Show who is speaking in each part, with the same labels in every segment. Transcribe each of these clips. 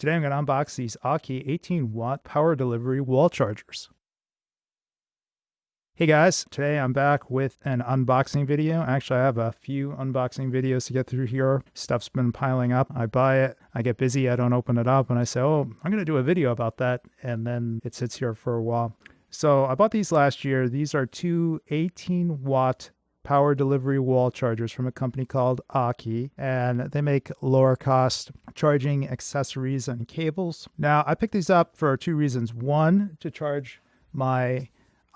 Speaker 1: Today I'm going to unbox these Aukey 18-watt power delivery wall chargers. Hey guys, today I'm back with an unboxing video. Actually, I have a few unboxing videos to get through here. Stuff's been piling up. I buy it, I get busy, I don't open it up, and I say, oh, I'm going to do a video about that, and then it sits here for a while. So I bought these last year. These are two 18-watt power delivery wall chargers from a company called Aukey, and they make lower cost charging accessories and cables. Now, I picked these up for two reasons. One, to charge my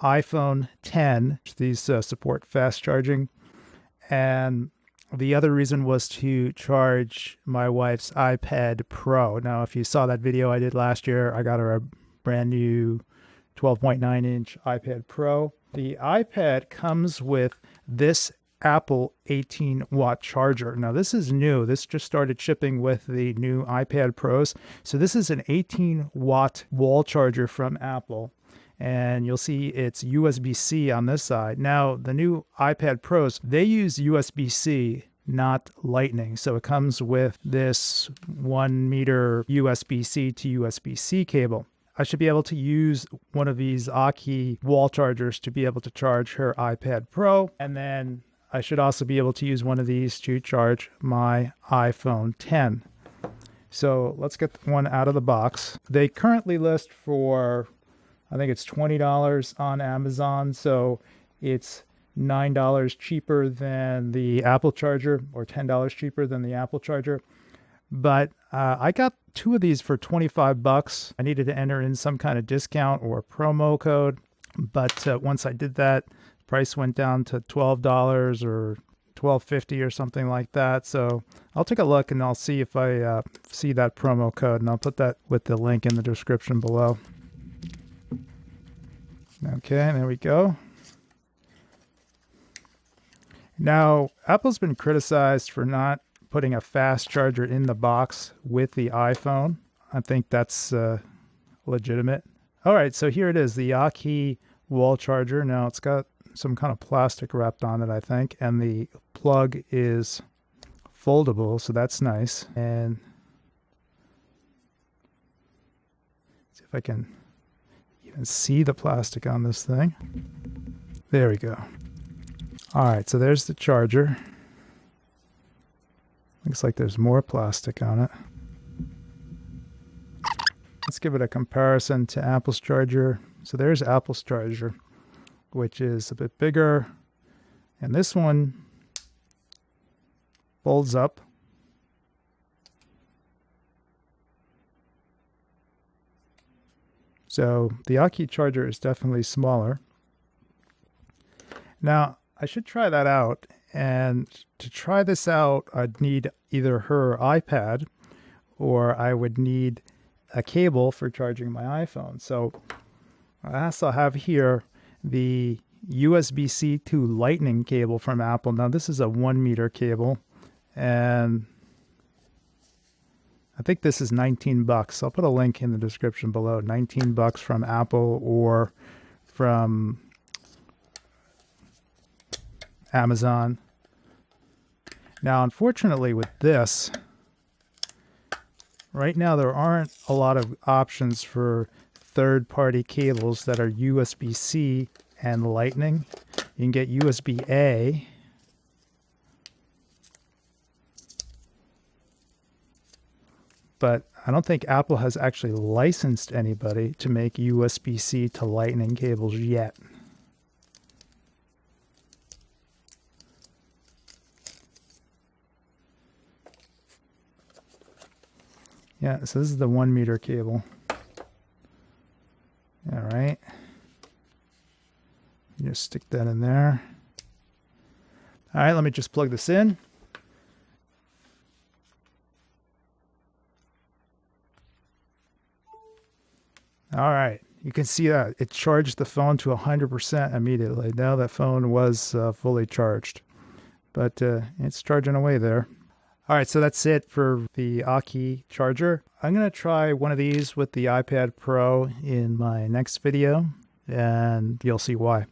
Speaker 1: iPhone 10. These support fast charging. And the other reason was to charge my wife's iPad Pro. Now, if you saw that video I did last year, I got her a brand new 12.9-inch iPad Pro. The iPad comes with this Apple 18-watt charger. Now, this is new. This just started shipping with the new iPad Pros. So this is an 18-watt wall charger from Apple. And you'll see it's USB-C on this side. Now, the new iPad Pros, they use USB-C, not Lightning. So it comes with this 1 meter USB-C to USB-C cable. I should be able to use one of these Aukey wall chargers to be able to charge her iPad Pro. And then I should also be able to use one of these to charge my iPhone 10. So let's get one out of the box. They currently list for, I think it's $20 on Amazon. So it's $9 cheaper than the Apple charger, or $10 cheaper than the Apple charger. But I got two of these for 25 bucks. I needed to enter in some kind of discount or promo code. But once I did that, price went down to $12 or $12.50 or something like that. So I'll take a look and I'll see if I see that promo code, and I'll put that with the link in the description below. Okay, there we go. Now, Apple's been criticized for not putting a fast charger in the box with the iPhone. I think that's legitimate. All right, so here it is, the Aukey wall charger. Now, it's got some kind of plastic wrapped on it, I think, and the plug is foldable, so that's nice. And see if I can even see the plastic on this thing. There we go. All right, so there's the charger. Looks like there's more plastic on it. Let's give it a comparison to Apple's charger. So there's Apple's charger, which is a bit bigger. And this one folds up. So the Aukey charger is definitely smaller. Now, I should try that out. And to try this out, I'd need either her iPad or I would need a cable for charging my iPhone. So I also have here the USB-C to Lightning cable from Apple. Now, this is a 1 meter cable, and I think this is 19 bucks. I'll put a link in the description below. 19 bucks from Apple or from Amazon. Now, unfortunately with this, right now there aren't a lot of options for third-party cables that are USB-C and Lightning. You can get USB-A. But I don't think Apple has actually licensed anybody to make USB-C to Lightning cables yet. Yeah, so this is the 1 meter cable. All right. You just stick that in there. All right, let me just plug this in. All right, you can see that it charged the phone to 100% immediately. Now that phone was fully charged, but it's charging away there. All right, so that's it for the Aukey charger. I'm going to try one of these with the iPad Pro in my next video, and you'll see why.